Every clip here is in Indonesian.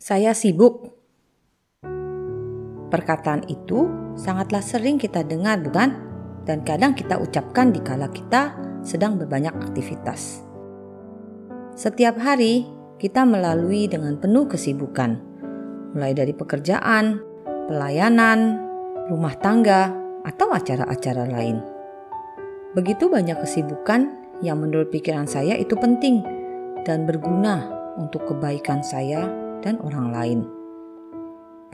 Saya sibuk. Perkataan itu sangatlah sering kita dengar, bukan? Dan kadang kita ucapkan dikala kita sedang berbanyak aktivitas. Setiap hari kita melalui dengan penuh kesibukan, mulai dari pekerjaan, pelayanan, rumah tangga, atau acara-acara lain. Begitu banyak kesibukan yang menurut pikiran saya itu penting dan berguna untuk kebaikan saya dan orang lain.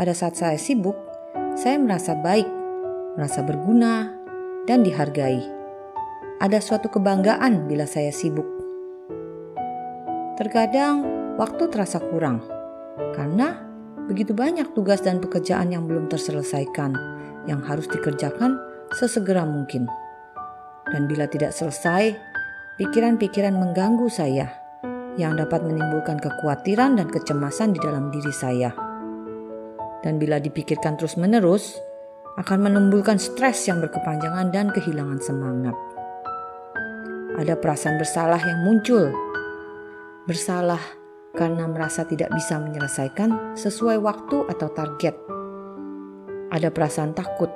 Pada saat saya sibuk, saya merasa baik, merasa berguna, dan dihargai. Ada suatu kebanggaan bila saya sibuk. Terkadang waktu terasa kurang, karena begitu banyak tugas dan pekerjaan yang belum terselesaikan, yang harus dikerjakan sesegera mungkin. Dan bila tidak selesai, pikiran-pikiran mengganggu saya, yang dapat menimbulkan kekhawatiran dan kecemasan di dalam diri saya. Dan bila dipikirkan terus-menerus, akan menimbulkan stres yang berkepanjangan dan kehilangan semangat. Ada perasaan bersalah yang muncul. Bersalah karena merasa tidak bisa menyelesaikan sesuai waktu atau target. Ada perasaan takut.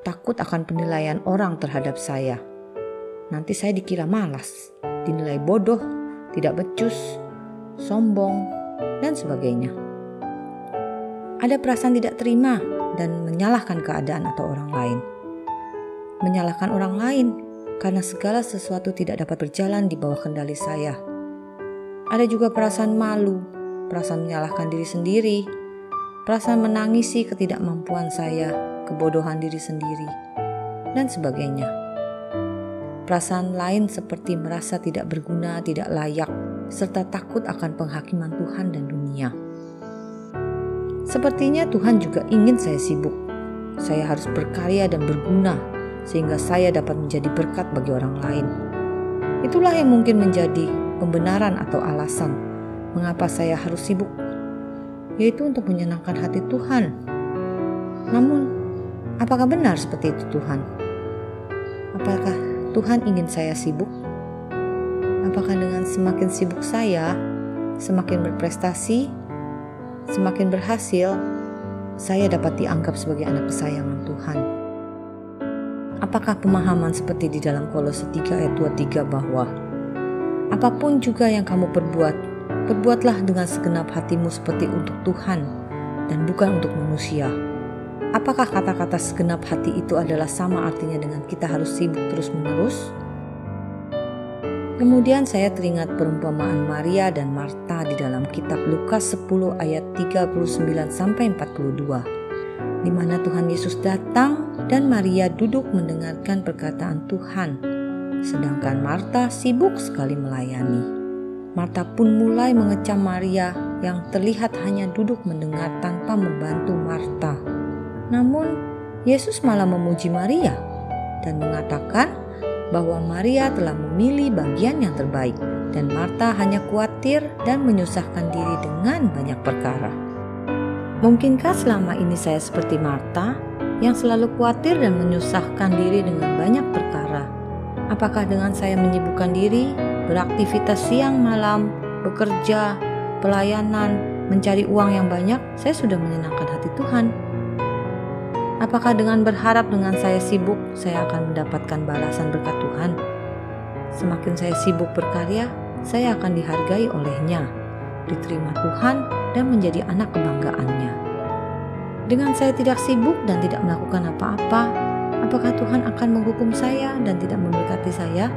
Takut akan penilaian orang terhadap saya. Nanti saya dikira malas, dinilai bodoh, tidak becus, sombong, dan sebagainya. Ada perasaan tidak terima dan menyalahkan keadaan atau orang lain. Menyalahkan orang lain karena segala sesuatu tidak dapat berjalan di bawah kendali saya. Ada juga perasaan malu, perasaan menyalahkan diri sendiri, perasaan menangisi ketidakmampuan saya, kebodohan diri sendiri, dan sebagainya. Perasaan lain seperti merasa tidak berguna, tidak layak, serta takut akan penghakiman Tuhan dan dunia. Sepertinya Tuhan juga ingin saya sibuk. Saya harus berkarya dan berguna, sehingga saya dapat menjadi berkat bagi orang lain. Itulah yang mungkin menjadi pembenaran atau alasan mengapa saya harus sibuk, yaitu untuk menyenangkan hati Tuhan. Namun, apakah benar seperti itu Tuhan? Apakah Tuhan ingin saya sibuk? Apakah dengan semakin sibuk saya, semakin berprestasi, semakin berhasil, saya dapat dianggap sebagai anak kesayangan Tuhan? Apakah pemahaman seperti di dalam Kolose 3 ayat 23 bahwa apapun juga yang kamu perbuat, perbuatlah dengan segenap hatimu seperti untuk Tuhan dan bukan untuk manusia. Apakah kata-kata segenap hati itu adalah sama artinya dengan kita harus sibuk terus-menerus? Kemudian saya teringat perumpamaan Maria dan Marta di dalam kitab Lukas 10 ayat 39-42, di mana Tuhan Yesus datang dan Maria duduk mendengarkan perkataan Tuhan, sedangkan Marta sibuk sekali melayani. Marta pun mulai mengecam Maria yang terlihat hanya duduk mendengar tanpa membantu Marta. Namun, Yesus malah memuji Maria dan mengatakan bahwa Maria telah memilih bagian yang terbaik dan Marta hanya khawatir dan menyusahkan diri dengan banyak perkara. Mungkinkah selama ini saya seperti Marta yang selalu khawatir dan menyusahkan diri dengan banyak perkara? Apakah dengan saya menyibukkan diri, beraktivitas siang malam, bekerja, pelayanan, mencari uang yang banyak, saya sudah menyenangkan hati Tuhan? Apakah dengan berharap dengan saya sibuk, saya akan mendapatkan balasan berkat Tuhan? Semakin saya sibuk berkarya, saya akan dihargai olehnya, diterima Tuhan, dan menjadi anak kebanggaannya. Dengan saya tidak sibuk dan tidak melakukan apa-apa, apakah Tuhan akan menghukum saya dan tidak memberkati saya?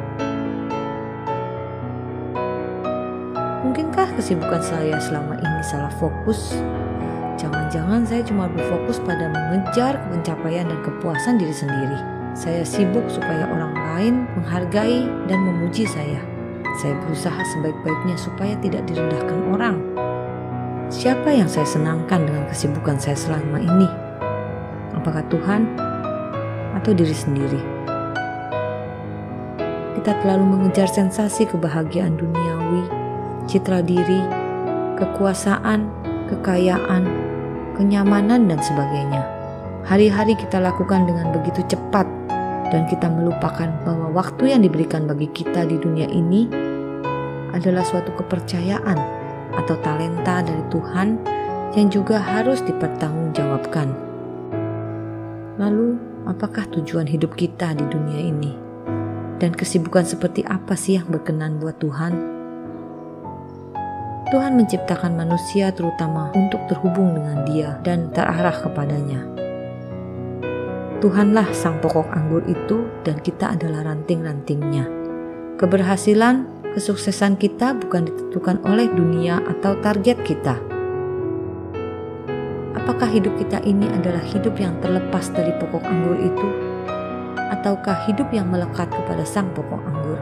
Mungkinkah kesibukan saya selama ini salah fokus? Jangan-jangan saya cuma berfokus pada mengejar pencapaian dan kepuasan diri sendiri. Saya sibuk supaya orang lain menghargai dan memuji saya. Saya berusaha sebaik-baiknya supaya tidak direndahkan orang. Siapa yang saya senangkan dengan kesibukan saya selama ini? Apakah Tuhan atau diri sendiri? Kita terlalu mengejar sensasi kebahagiaan duniawi, citra diri, kekuasaan, kekayaan, kenyamanan, dan sebagainya. Hari-hari kita lakukan dengan begitu cepat dan kita melupakan bahwa waktu yang diberikan bagi kita di dunia ini adalah suatu kepercayaan atau talenta dari Tuhan yang juga harus dipertanggungjawabkan. Lalu, apakah tujuan hidup kita di dunia ini? Dan kesibukan seperti apa sih yang berkenan buat Tuhan? Tuhan menciptakan manusia terutama untuk terhubung dengan Dia dan terarah kepadanya. Tuhanlah sang pokok anggur itu dan kita adalah ranting-rantingnya. Keberhasilan, kesuksesan kita bukan ditentukan oleh dunia atau target kita. Apakah hidup kita ini adalah hidup yang terlepas dari pokok anggur itu? Ataukah hidup yang melekat kepada sang pokok anggur?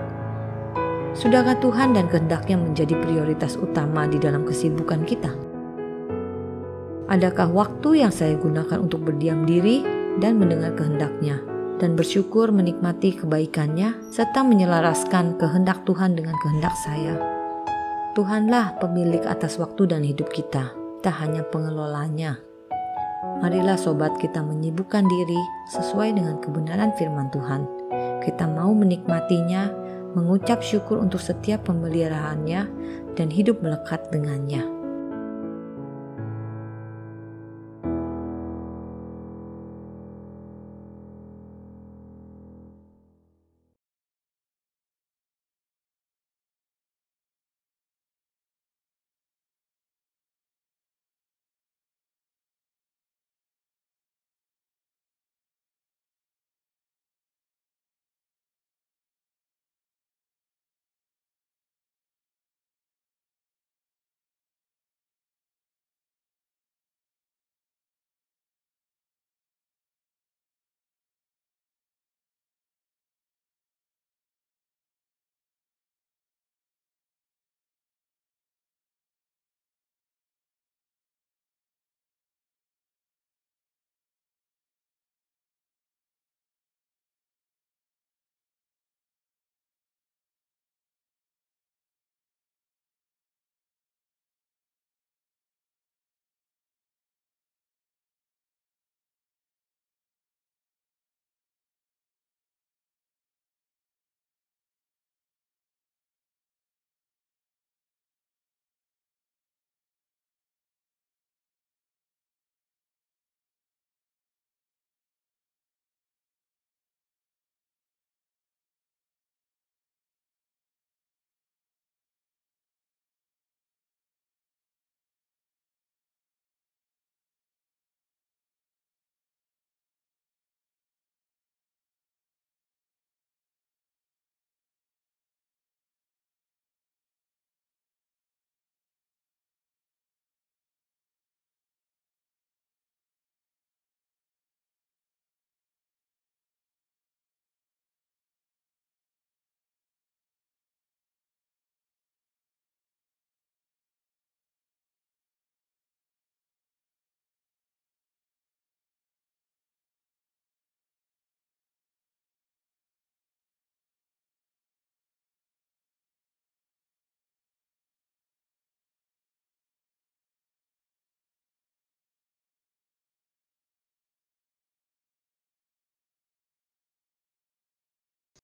Sudahkah Tuhan dan kehendaknya menjadi prioritas utama di dalam kesibukan kita? Adakah waktu yang saya gunakan untuk berdiam diri dan mendengar kehendaknya, dan bersyukur menikmati kebaikannya, serta menyelaraskan kehendak Tuhan dengan kehendak saya? Tuhanlah pemilik atas waktu dan hidup kita hanya pengelolanya. Marilah sobat kita menyibukkan diri sesuai dengan kebenaran firman Tuhan. Kita mau menikmatinya, mengucap syukur untuk setiap pemeliharaannya, dan hidup melekat dengannya.